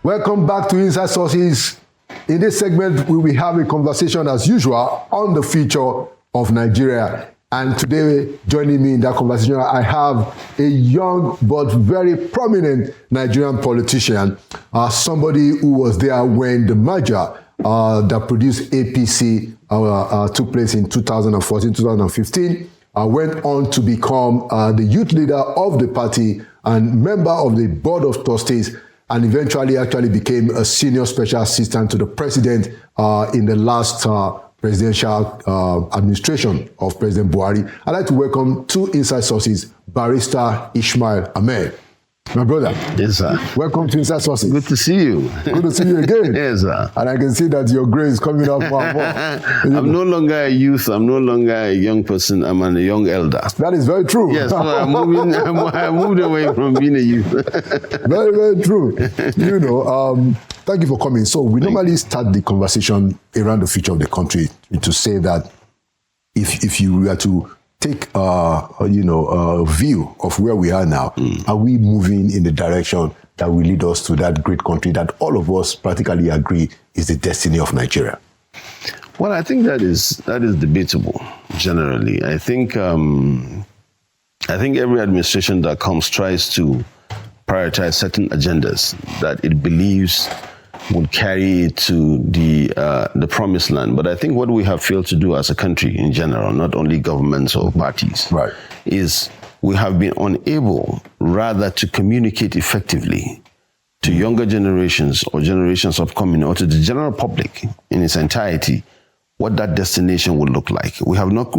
Welcome back to Inside Sources. In this segment, we will have a conversation as usual on the future of Nigeria. And today, joining me in that conversation, I have a young but very prominent Nigerian politician, somebody who was there when the merger that produced APC took place in 2014, 2015, went on to become the youth leader of the party and member of the board of trustees, and eventually actually became a senior special assistant to the president in the last presidential administration of President Buhari. I'd like to welcome to Inside Sources, Barrister Ishmael Ahmed. My brother. Yes, sir. Welcome to Inside Sources. Good to see you. Good to see you again. Yes, sir. And I can see that your grade is coming up more and more. I'm no longer a youth. I'm no longer a young person. I'm a young elder. That is very true. Yes, so I moved away from being a youth. Very, very true. Thank you for coming. So we normally start the conversation around the future of the country to say that if you were to take a view of where we are now, are we moving in the direction that will lead us to that great country that all of us practically agree is the destiny of Nigeria? Well, I think that is debatable generally. I think every administration that comes tries to prioritize certain agendas that it believes would carry it to the promised land. But I think what we have failed to do as a country in general, not only governments or parties, right, is we have been unable rather to communicate effectively to younger generations or generations upcoming or to the general public in its entirety what that destination would look like. We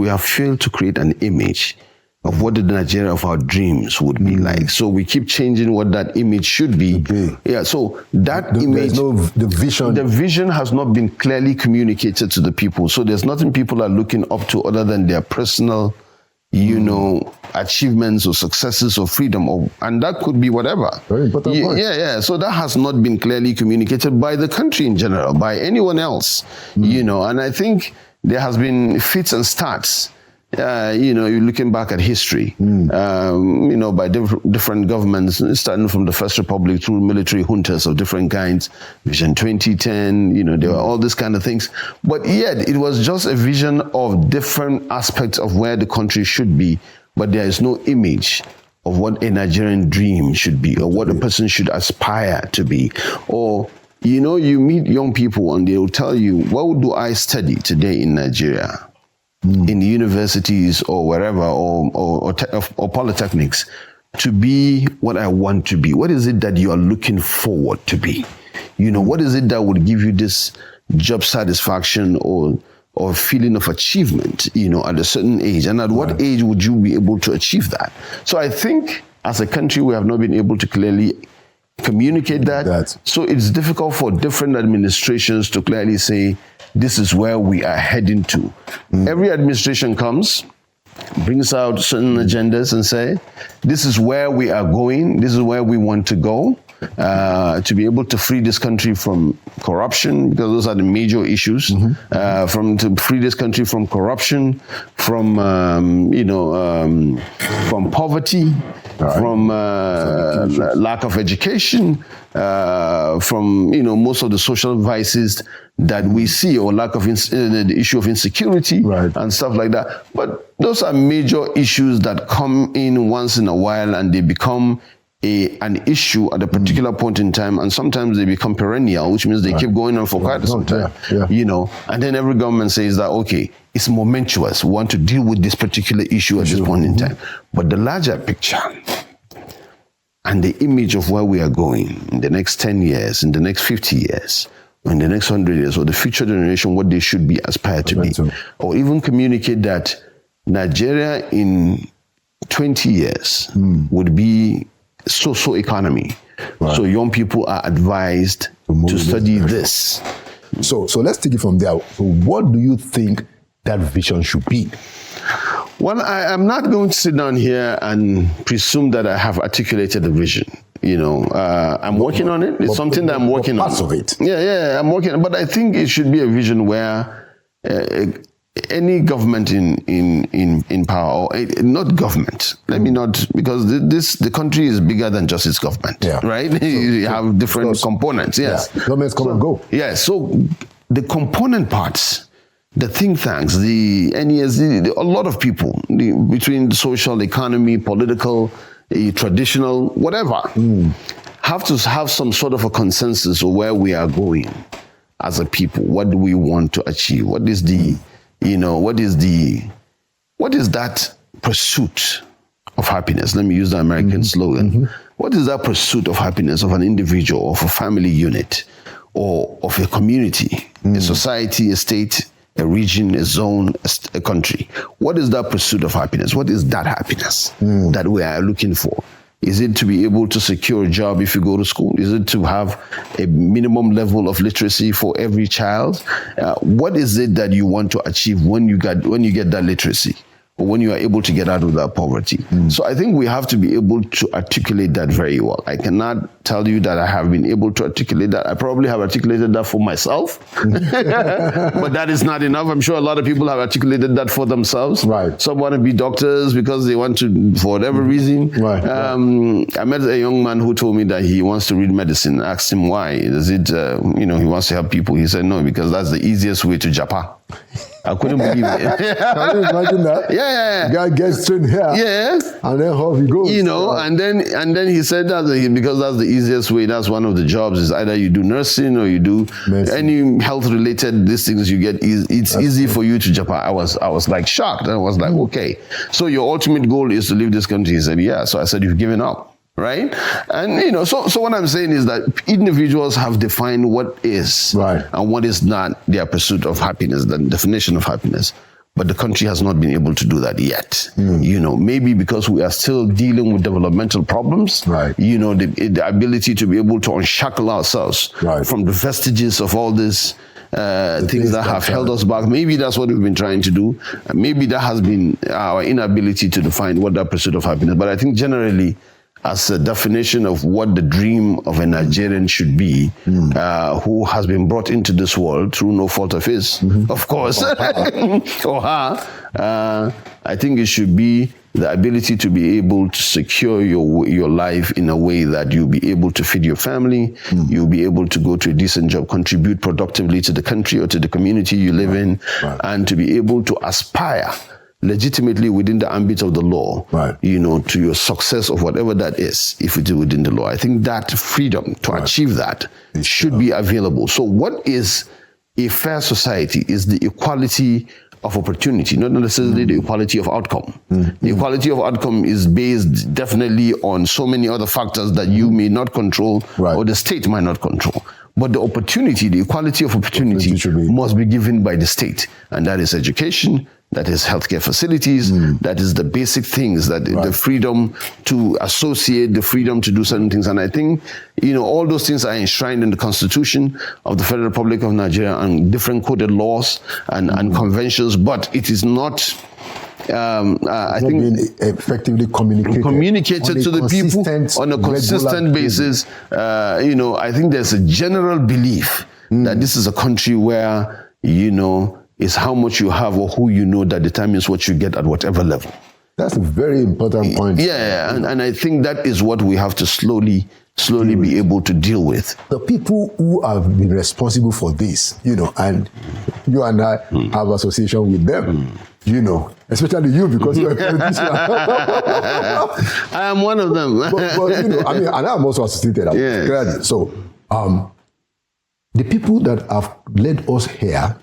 have failed to create an image of what the Nigeria of our dreams would be like. So we keep changing what that image should be. Yeah, so that image, the vision has not been clearly communicated to the people. So there's nothing people are looking up to other than their personal, achievements or successes or freedom, and that could be whatever. Very important point. Yeah. So that has not been clearly communicated by the country in general, by anyone else, and I think there has been fits and starts. You're looking back at history, by different governments, starting from the First Republic through military juntas of different kinds, Vision 2010, there were all these kind of things. But yet, it was just a vision of different aspects of where the country should be, but there is no image of what a Nigerian dream should be, or what a person should aspire to be. Or, you meet young people and they will tell you, what do I study today in Nigeria? In the universities or wherever, or polytechnics, to be what I want to be? What is it that you are looking forward to be? What is it that would give you this job satisfaction or feeling of achievement, at a certain age? And at what age would you be able to achieve that? So I think as a country, we have not been able to clearly communicate that. So it's difficult for different administrations to clearly say, this is where we are heading to. Every administration comes, brings out certain agendas and say, this is where we are going, this is where we want to go, to be able to free this country from corruption, because those are the major issues, to free this country from corruption, from poverty, from lack of education, from most of the social vices that we see, or lack of the issue of insecurity and stuff like that. But those are major issues that come in once in a while, and they become an issue at a particular point in time, and sometimes they become perennial, which means they keep going on for quite some time. And then every government says that, okay, it's momentous, we want to deal with this particular issue at this point in time. But the larger picture and the image of where we are going in the next 10 years, in the next 50 years, or in the next 100 years, or the future generation, what they should be aspired to be, or even communicate that Nigeria in 20 years would be so economy. So young people are advised to study this. So let's take it from there. So what do you think that vision should be? Well, I'm not going to sit down here and presume that I have articulated the vision. I'm working on it. It's something that I'm working on. Parts of it. Yeah, I'm working on it. But I think it should be a vision where any government in power, or not government, let me not, because the country is bigger than just its government, right? So, you have different components, yes. Yeah. Governments come and go. Yeah, so the component parts, the think tanks, the NES, a lot of people, between social, economy, political, traditional, whatever, have to have some sort of a consensus of where we are going as a people. What do we want to achieve? What is the what is that pursuit of happiness? Let me use the American slogan. What is that pursuit of happiness of an individual, of a family unit, or of a community, a society, a state, a region, a zone, a country? What is that pursuit of happiness? What is that happiness that we are looking for? Is it to be able to secure a job if you go to school? Is it to have a minimum level of literacy for every child? What is it that you want to achieve when you get that literacy, or when you are able to get out of that poverty? So I think we have to be able to articulate that very well. I cannot tell you that I have been able to articulate that. I probably have articulated that for myself, but that is not enough. I'm sure a lot of people have articulated that for themselves. Right. Some want to be doctors because they want to, for whatever reason. Right. I met a young man who told me that he wants to read medicine. I asked him why. Is it, he wants to help people? He said, no, because that's the easiest way to Japan. I couldn't believe it. Can you imagine that? Yeah. Guy gets trained here. Yeah. And then how he goes. And then he said that because that's the easiest way. That's one of the jobs. Is either you do nursing or you do any health related these things. You get it's easy for you to Japan. I was like shocked. I was like, okay, so your ultimate goal is to leave this country? He said, yeah. So I said, you've given up. Right? And, so what I'm saying is that individuals have defined what is and what is not their pursuit of happiness, the definition of happiness. But the country has not been able to do that yet. Maybe because we are still dealing with developmental problems. Right. The ability to be able to unshackle ourselves from the vestiges of all this things that have held us back. Maybe that's what we've been trying to do. Maybe that has been our inability to define what that pursuit of happiness. But I think generally, as a definition of what the dream of a Nigerian should be, who has been brought into this world through no fault of his, of course, or her, I think it should be the ability to be able to secure your life in a way that you'll be able to feed your family, you'll be able to go to a decent job, contribute productively to the country or to the community you live in, and to be able to aspire legitimately within the ambit of the law, to your success of whatever that is, if it is within the law. I think that freedom to achieve that should be available. So what is a fair society is the equality of opportunity, not necessarily the equality of outcome. The equality of outcome is based definitely on so many other factors that you may not control or the state might not control. But the opportunity, the equality of opportunity must be given by the state. And that is education, that is healthcare facilities, that is the basic things, that the freedom to associate, the freedom to do certain things. And I think, all those things are enshrined in the Constitution of the Federal Republic of Nigeria and different coded laws and conventions, but it is not... I think being effectively communicated to the people on a consistent basis. I think there's a general belief that this is a country where, is how much you have or who you know that determines what you get at whatever level. That's a very important point. Yeah, and I think that is what we have to slowly be able to deal with. The people who have been responsible for this, and you and I have association with them, especially you because you're a politician. I am one of them. but and I'm also associated. Yes. So, the people that have led us here,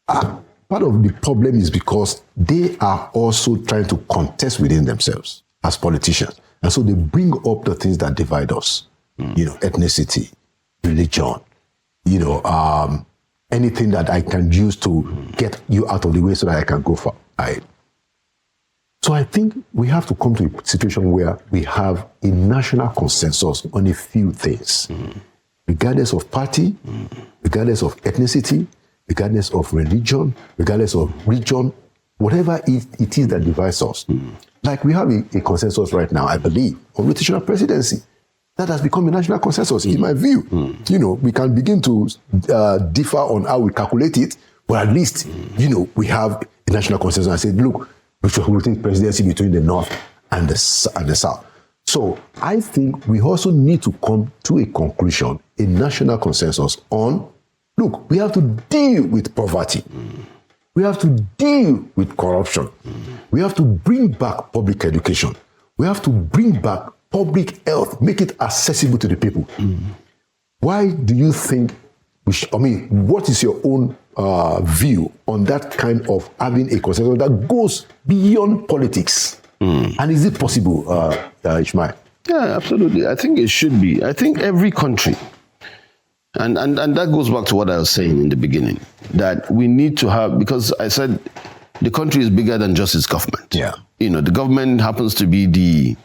part of the problem is because they are also trying to contest within themselves as politicians. And so they bring up the things that divide us, ethnicity, religion, anything that I can use to get you out of the way so that I can go for it. So I think we have to come to a situation where we have a national consensus on a few things, regardless of party, regardless of ethnicity, regardless of religion, regardless of region, whatever it is that divides us. Like we have a consensus right now, I believe, on rotational presidency. That has become a national consensus, in my view. We can begin to differ on how we calculate it, But at least, we have a national consensus. I said, look, we should rotate presidency between the North and the South. So I think we also need to come to a conclusion, a national consensus on, look, we have to deal with poverty. We have to deal with corruption. We have to bring back public education. We have to bring back public health, make it accessible to the people. Why do you think what is your own view on that kind of having a consensus that goes beyond politics? And is it possible, Ishmael? Yeah, absolutely. I think it should be. I think every country, and that goes back to what I was saying in the beginning, that we need to have, because I said the country is bigger than just its government. Yeah. The government happens to be the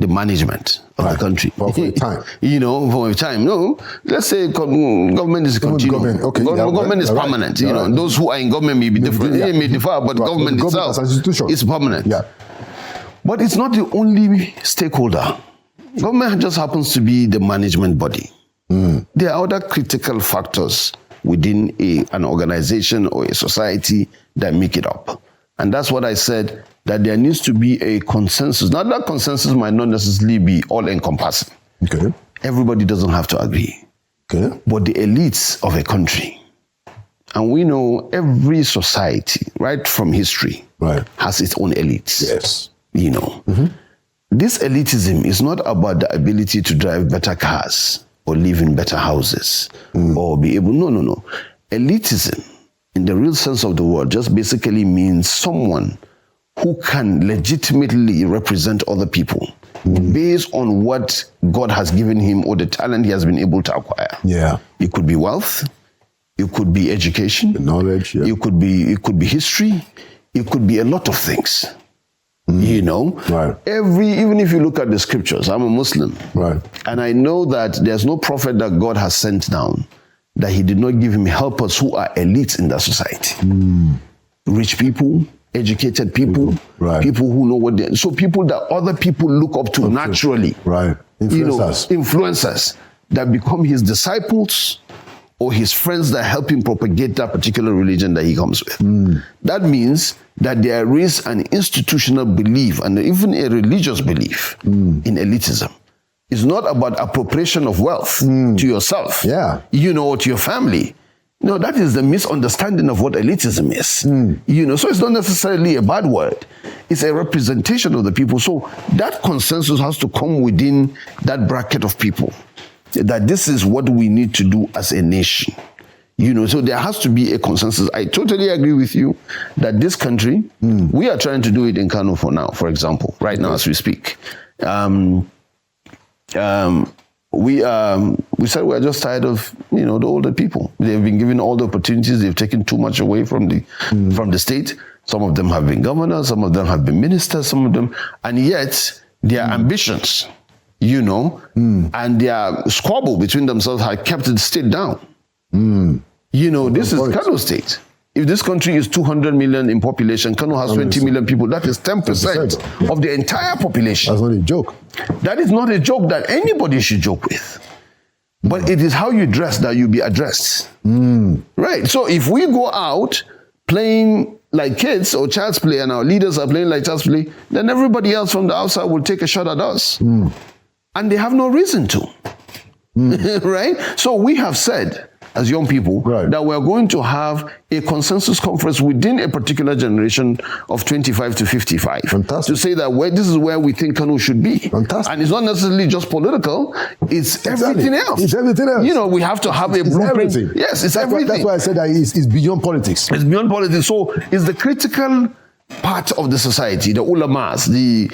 management of the country. For a time. For a time. No, let's say government is continuing. Government is permanent. Those who are in government may be different. They may differ, but government itself is permanent. Yeah. But it's not the only stakeholder. Government just happens to be the management body. There are other critical factors within an organization or a society that make it up. And that's what I said, that there needs to be a consensus. Now, that consensus might not necessarily be all-encompassing. Okay. Everybody doesn't have to agree. Okay. But the elites of a country, and we know every society, right from history, has its own elites. Yes. This elitism is not about the ability to drive better cars or live in better houses or be able, no. Elitism, in the real sense of the word, just basically means someone who can legitimately represent other people based on what God has given him or the talent he has been able to acquire. Yeah. It could be wealth, it could be education, knowledge, it could be history, it could be a lot of things. Right. Even if you look at the scriptures, I'm a Muslim. Right. And I know that there's no prophet that God has sent down that he did not give him helpers who are elites in that society. Rich people, educated people, people who know what they're... So people that other people look up to naturally. Right. Influencers that become his disciples or his friends that help him propagate that particular religion that he comes with. That means that there is an institutional belief and even a religious belief in elitism. It's not about appropriation of wealth to yourself, or to your family. No, that is the misunderstanding of what elitism is. So it's not necessarily a bad word. It's a representation of the people. So that consensus has to come within that bracket of people, that this is what we need to do as a nation. So there has to be a consensus. I totally agree with you that this country, we are trying to do it in Kano for now, for example, right now as we speak. We said we're just tired of, the older people. They've been given all the opportunities. They've taken too much away from the state. Some of them have been governors. Some of them have been ministers. Some of them, and yet their ambitions, and their squabble between themselves have kept the state down. This is Kano State. If this country is 200 million in population, Kano has 20 million people. That is 10% of the entire population. That's not a joke. That is not a joke that anybody should joke with. But it is how you dress that you be addressed. Right? So if we go out playing like kids or child's play and our leaders are playing like child's play, then everybody else from the outside will take a shot at us. And they have no reason to. Right? So we have said, as young people, that we're going to have a consensus conference within a particular generation of 25 to 55. Fantastic. To say that this is where we think Kano should be. Fantastic. And it's not necessarily just political, it's everything else. It's everything else. We have to have a blueprint. Everything. Yes, it's everything. That's why I said that it's beyond politics. It's beyond politics. So it's the critical part of the society, the ulamas, the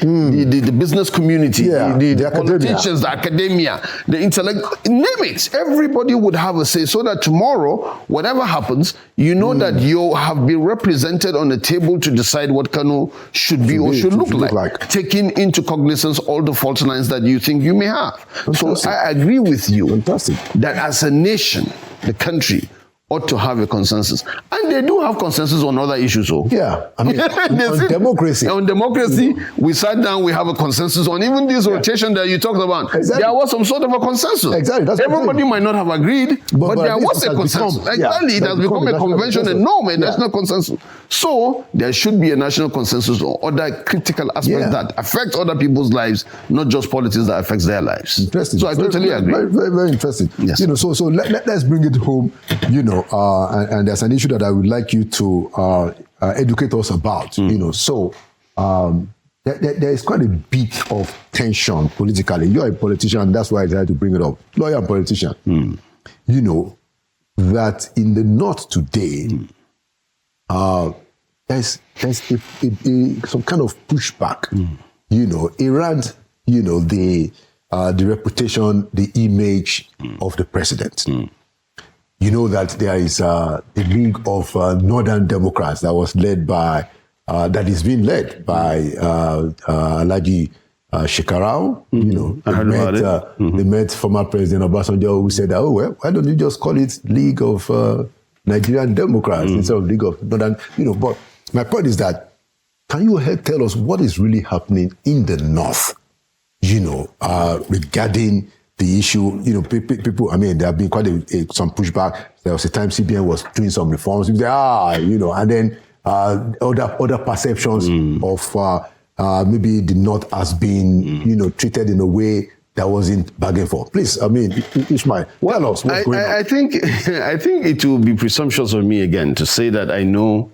business community, the politicians, the academia, the intellect, name it. Everybody would have a say so that tomorrow, whatever happens, that you have been represented on the table to decide what Kano should look like. Taking into cognizance all the fault lines that you think you may have. Fantastic. So I agree with you that as a nation, the country, ought to have a consensus. And they do have consensus on other issues. Yeah, I mean, on democracy. On democracy, we sat down, we have a consensus on even this rotation that you talked about. Exactly. There was some sort of a consensus. Exactly. That's everybody might not have agreed, but there was a consensus. Exactly. It has become a convention and norm, a national consensus. So there should be a national consensus on other critical aspects that affect other people's lives, not just politics that affects their lives. Interesting. So I totally agree. Very, very, very interesting. Yes. So let's bring it home, and there's an issue that I would like you to educate us about, So there is quite a bit of tension politically. You're a politician, that's why I decided to bring it up. Lawyer and politician. That in the North today, there's some kind of pushback, around, the reputation, the image of the president. You know that there is a League of Northern Democrats that was led by, that is being led by Alhaji Shekarau. They met former President Obasanjo, who said, why don't you just call it League of Nigerian Democrats instead of League of Northern, But my point is that, can you tell us what is really happening in the North, regarding the issue? People, there have been quite some pushback. There was a time CBN was doing some reforms. And then other perceptions of maybe the North has been, treated in a way that wasn't bargained for. Please, Ishmael, tell us what's going on. I think it will be presumptuous of me again to say that I know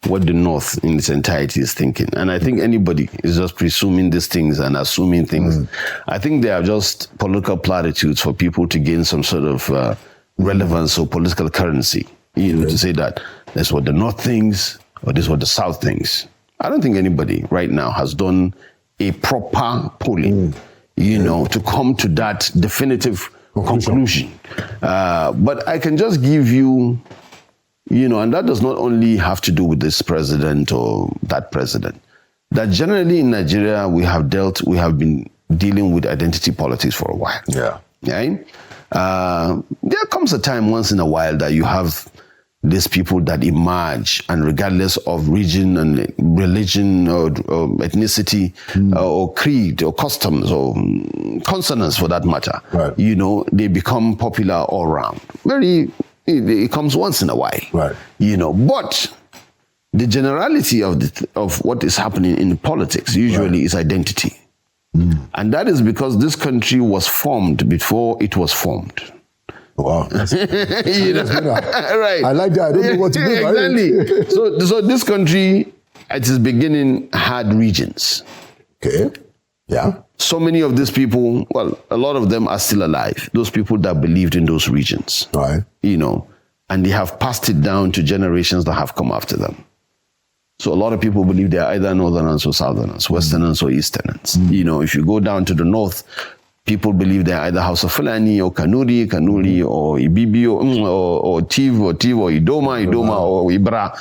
what the North in its entirety is thinking. And I think anybody is just presuming these things and assuming things. I think they are just political platitudes for people to gain some sort of relevance or political currency, to say that that's what the North thinks or this is what the South thinks. I don't think anybody right now has done a proper polling, to come to that definitive conclusion. But I can just give you, and that does not only have to do with this president or that president, that generally in Nigeria, we have been dealing with identity politics for a while. Yeah. Right? There comes a time once in a while that you have these people that emerge, and regardless of region and religion or ethnicity or creed or customs or consonants for that matter, right. They become popular all around. It comes once in a while, right. But the generality of what is happening in politics usually is identity. And that is because this country was formed before it was formed. Wow. That's right. I like that. I don't know what to do. Exactly. So this country at its beginning had regions. Okay. Yeah. So many of these people, a lot of them are still alive. Those people that believed in those regions. Right. And they have passed it down to generations that have come after them. So a lot of people believe they are either Northerners or Southerners, Westerners or Easterners. If you go down to the North, people believe they're either House of Fulani or Kanuri or Ibibi or Tiv or Idoma or Ibra,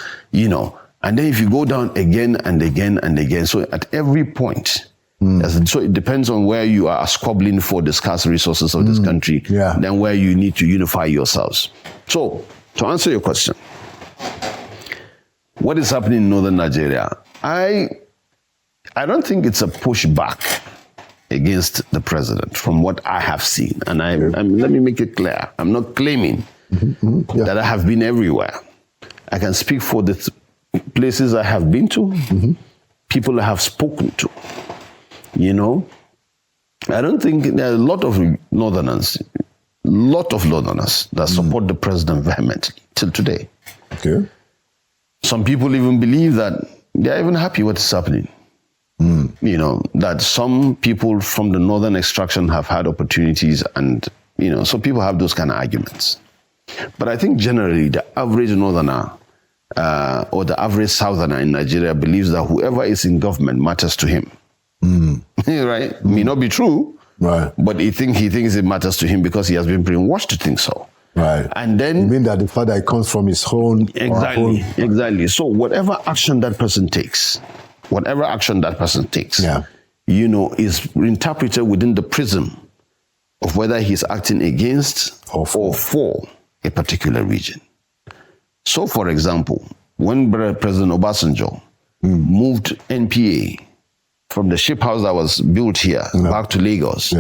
And then if you go down again and again and again, so at every point, so it depends on where you are squabbling for the scarce resources of this country, then where you need to unify yourselves. So, to answer your question, what is happening in northern Nigeria? I don't think it's a pushback against the president from what I have seen. And let me make it clear. I'm not claiming that I have been everywhere. I can speak for the places I have been to, people I have spoken to. I don't think there are a lot of Northerners that support the president vehemently till today. Okay. Some people even believe that they're even happy what is happening. That some people from the northern extraction have had opportunities and, so people have those kind of arguments. But I think generally the average northerner or the average southerner in Nigeria believes that whoever is in government matters to him. Right? May not be true, right? But he thinks it matters to him because he has been brainwashed to think so. Right. And then you mean that the fact that it comes from his own exactly. So whatever action that person takes, is interpreted within the prism of whether he's acting against or for a particular region. So, for example, when President Obasanjo moved NPA from the ship house that was built here back to Lagos,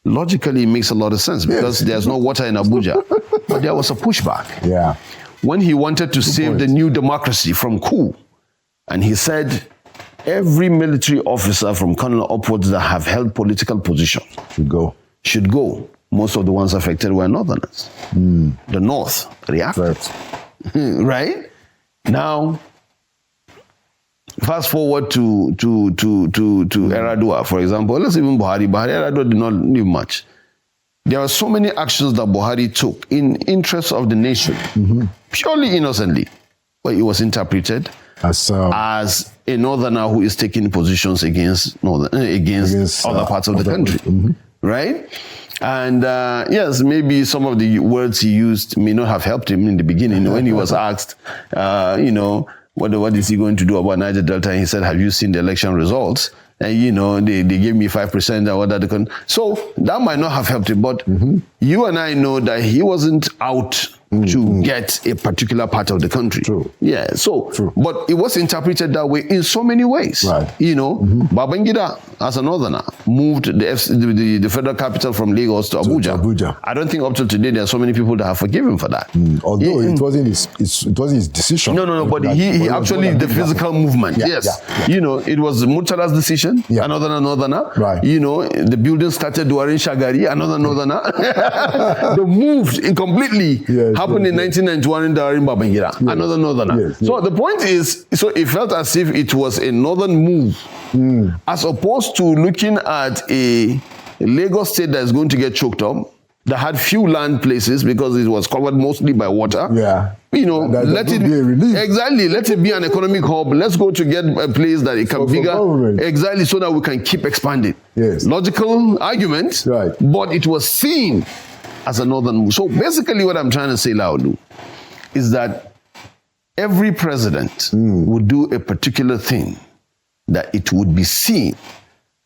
logically it makes a lot of sense because there's no water in Abuja. But there was a pushback. Yeah. When he wanted to save the new democracy from coup, and he said, every military officer from colonel upwards that have held political position should go. Most of the ones affected were Northerners. The North reacted. Right? Now, fast forward to Yar'Adua, for example. Let's even Buhari. Yar'Adua did not do much. There were so many actions that Buhari took in interest of the nation, purely innocently, but it was interpreted as a Northerner who is taking positions against other parts of the country, right? And yes, maybe some of the words he used may not have helped him in the beginning when he was asked, what is he going to do about Niger Delta? And he said, have you seen the election results? And, they gave me 5% or whatever. So that might not have helped him, but you and I know that he wasn't out to get a particular part of the country. Yeah, so, but it was interpreted that way in so many ways. Babangida, as a Northerner, moved the federal capital from Lagos to Abuja. I don't think up to today there are so many people that have forgiven him for that. Although it wasn't his decision. No, but he actually, the physical movement, it was Murtala's decision, another Northerner. The building started Duarin Shagari, another Northerner. They moved completely. Happened in 1991 in Darin Babangida, another Northerner. So the point is, so it felt as if it was a northern move, as opposed to looking at a Lagos state that is going to get choked up, that had few land places because it was covered mostly by water. Let it be a relief. Exactly. Let it be an economic hub. Let's go to get a place that it can bigger. Exactly, so that we can keep expanding. Logical argument, but it was seen as a northern move. So basically what I'm trying to say, Laolu, is that every president would do a particular thing that it would be seen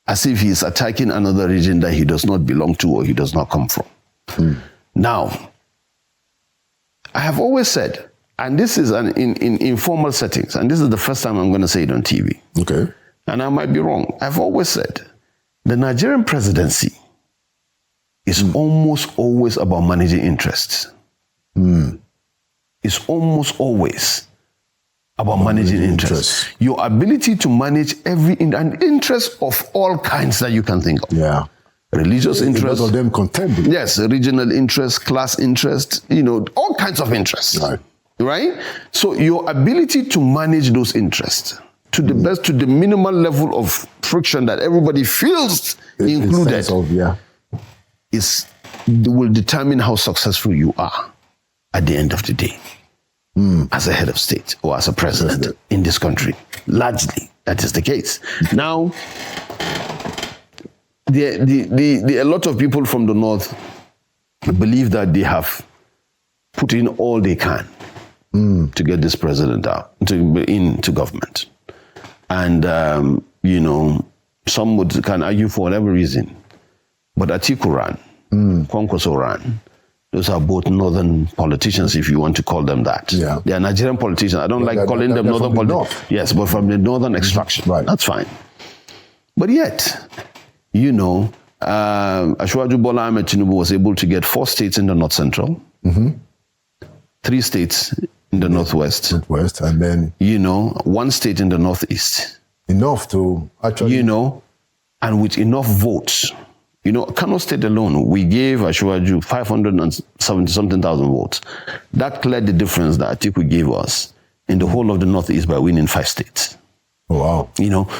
as if he is attacking another region that he does not belong to or he does not come from. Now, I have always said, and this is in informal settings, and this is the first time I'm going to say it on TV. And I might be wrong. I've always said, the Nigerian presidency is almost always about managing interests. It's almost always about managing interests. Your ability to manage an interest of all kinds that you can think of. Religious interests. Most of them contending. Yes, regional interests, class interests, all kinds of interests. Right? So your ability to manage those interests to the best, to the minimal level of friction that everybody feels included, will determine how successful you are at the end of the day as a head of state or as a president in this country. Largely, that is the case. Now, a lot of people from the North believe that they have put in all they can to get this president out, into government. And, some can argue for whatever reason. But Atiku ran, Kwankwaso ran. Those are both northern politicians, if you want to call them that. They are Nigerian politicians. I don't like calling them northern politicians. Yes, but from the northern extraction. That's fine. But yet, Ashwaju Bola Ahmed Tinubu was able to get 4 states in the North Central, 3 states in the Northwest, and then 1 state in the Northeast. Enough to actually, and with enough votes. Kano State alone, we gave Ashwaju 570-something thousand votes. That cleared the difference that Atiku gave us in the whole of the Northeast by winning 5 states. Wow.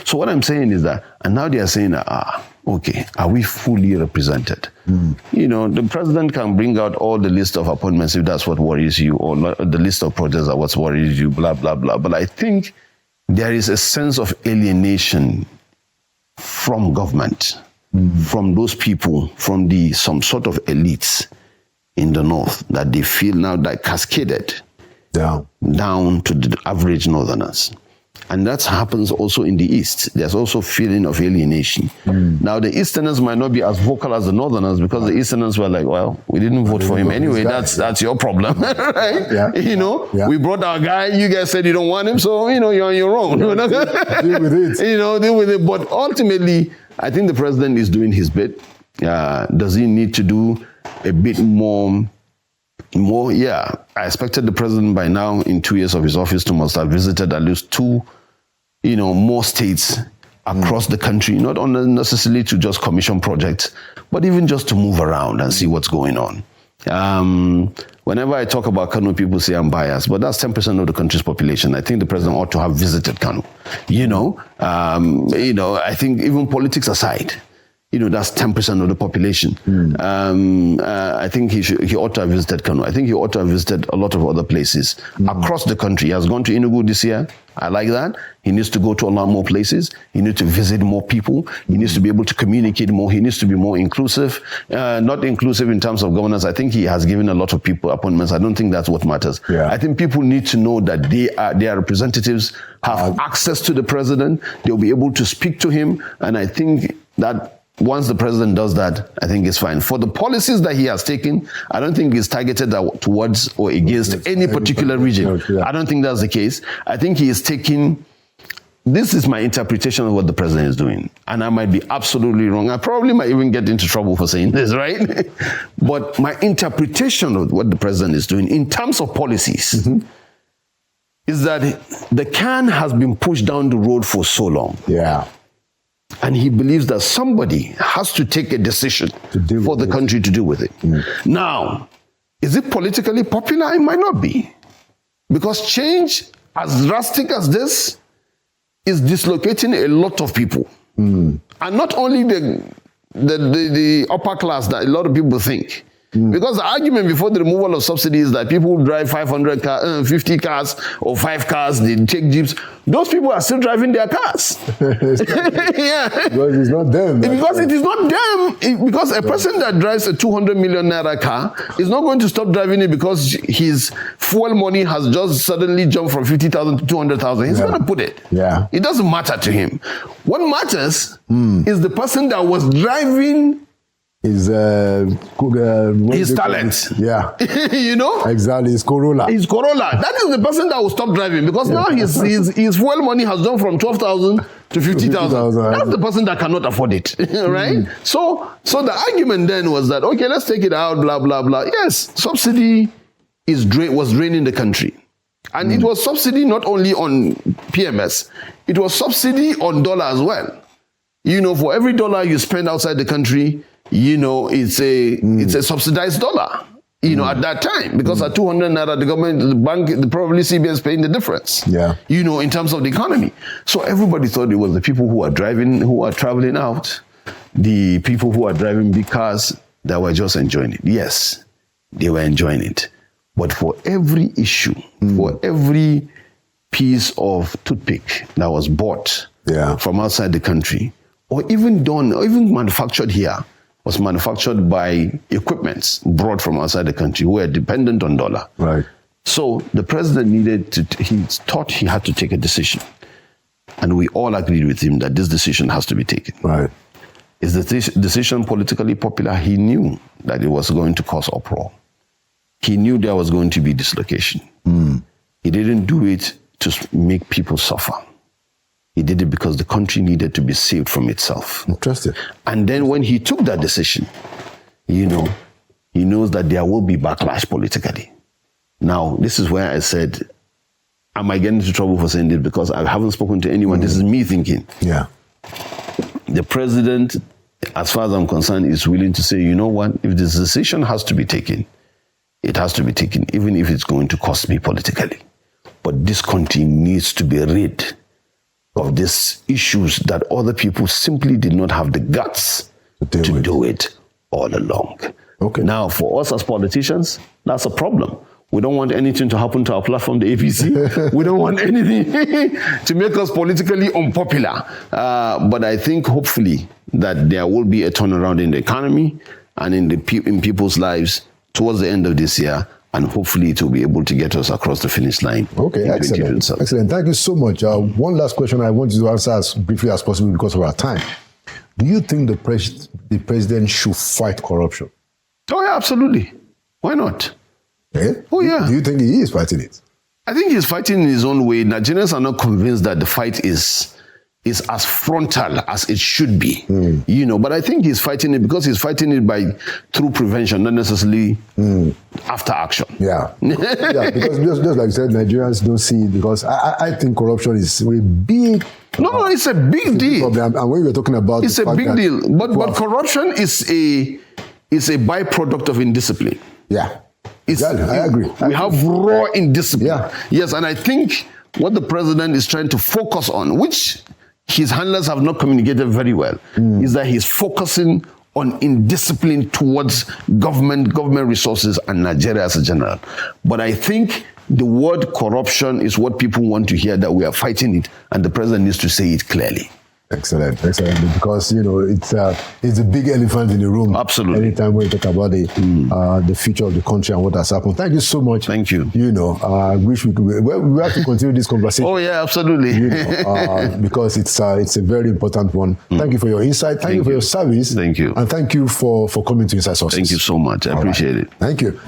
So what I'm saying is that, and now they are saying, okay, are we fully represented? The president can bring out all the list of appointments if that's what worries you, or the list of projects are what worries you, blah, blah, blah. But I think there is a sense of alienation from government, from those people, from some sort of elites in the North that they feel now that cascaded down to the average Northerners. And that happens also in the East. There's also feeling of alienation. Now, the Easterners might not be as vocal as the Northerners because the Easterners were like, well, we didn't vote for him anyway. That's your problem, right? Yeah. You know, we brought our guy. You guys said you don't want him, so, you know, you're on your own. Deal with it. You know, deal with it. But ultimately, I think the president is doing his bit. Does he need to do a bit more? Yeah. I expected the president by now, in 2 years of his office, to must have visited at least 2, you know, more states across the country, not necessarily to just commission projects, but even just to move around and see what's going on. Whenever I talk about Kano, people say I'm biased, but that's 10% of the country's population. I think the president ought to have visited Kano. You know, I think even politics aside, you know, that's 10% of the population. I think he ought to have visited Kano. I think he ought to have visited a lot of other places across the country. He has gone to Enugu this year. I like that. He needs to go to a lot more places. He needs to visit more people. He needs to be able to communicate more. He needs to be more inclusive. Not inclusive in terms of governance. I think he has given a lot of people appointments. I don't think that's what matters. I think people need to know that their representatives have access to the president. They'll be able to speak to him. And I think that once the president does that, I think it's fine. For the policies that he has taken, I don't think it's targeted towards or against any particular region. I don't think that's the case. I think he is taking, this is my interpretation of what the president is doing. And I might be absolutely wrong. I probably might even get into trouble for saying this, right? But my interpretation of what the president is doing in terms of policies is that the can has been pushed down the road for so long. And he believes that somebody has to take a decision for the country to deal with it. Now, is it politically popular? It might not be. Because change as drastic as this is dislocating a lot of people. And not only the upper class that a lot of people think. Because the argument before the removal of subsidies is that people who drive 50 cars or 5 cars, they take jeeps. Those people are still driving their cars. Because it's not them. Because it is not them. Because a person that drives a 200 million naira car is not going to stop driving it because his fuel money has just suddenly jumped from 50,000 to 200,000. He's going to put it. It doesn't matter to him. What matters is the person that was driving his talent. You know? Exactly. His Corolla. That is the person that will stop driving because now his fuel money has gone from 12,000 to 50,000. That's the person that cannot afford it. Right? So the argument then was that, okay, let's take it out, blah, blah, blah. Yes, subsidy was draining the country. And it was subsidy not only on PMS, it was subsidy on dollar as well. You know, for every dollar you spend outside the country, you know, it's a subsidized dollar, you know, at that time. Because at 200 naira, the government, the bank, probably CBN is paying the difference, you know, in terms of the economy. So everybody thought it was the people who are traveling out, the people who are driving big cars that were just enjoying it. Yes, they were enjoying it. But for every issue, for every piece of toothpick that was bought from outside the country, or even manufactured here, was manufactured by equipments brought from outside the country who were dependent on dollar. So the president he thought he had to take a decision. And we all agreed with him that this decision has to be taken. Is the decision politically popular? He knew that it was going to cause uproar. He knew there was going to be dislocation. He didn't do it to make people suffer. He did it because the country needed to be saved from itself. Interesting. And then when he took that decision, you know, he knows that there will be backlash politically. Now, this is where I said, am I getting into trouble for saying this? Because I haven't spoken to anyone. This is me thinking. The president, as far as I'm concerned, is willing to say, you know what, if this decision has to be taken, it has to be taken, even if it's going to cost me politically. But this country needs to be rid of these issues that other people simply did not have the guts to do it all along. Now, for us as politicians, that's a problem. We don't want anything to happen to our platform, the APC. We don't want anything to make us politically unpopular. But I think, hopefully, that there will be a turnaround in the economy and in people's lives towards the end of this year, and hopefully it will be able to get us across the finish line. Okay, excellent. Excellent. Thank you so much. One last question I want you to answer as briefly as possible because of our time. Do you think the president should fight corruption? Oh, yeah, absolutely. Why not? Eh? Oh, yeah. Do you think he is fighting it? I think he's fighting in his own way. Nigerians are not convinced that the fight is as frontal as it should be, but I think he's fighting it because he's fighting it through prevention, not necessarily after action. Yeah, because just like you said, Nigerians don't see it because I think corruption is a big. No, it's a big deal. Problem. And when we were talking about, it's a big deal. But corruption is a byproduct of indiscipline. Yeah, exactly. I agree. We have raw indiscipline. Yeah. Yes, and I think what the president is trying to focus on, which his handlers have not communicated very well, is that he's focusing on indiscipline towards government resources and Nigeria as a general. But I think the word corruption is what people want to hear, that we are fighting it, and the president needs to say it clearly. Excellent. Because it's a big elephant in the room. Absolutely. Anytime we talk about the future of the country and what has happened. Thank you so much. Thank you. I wish we could. We have to continue this conversation. Oh yeah, absolutely. Because it's a very important one. Thank you for your insight. Thank you for your service. Thank you. And thank you for coming to Inside Sources. Thank you so much. I appreciate it. Thank you.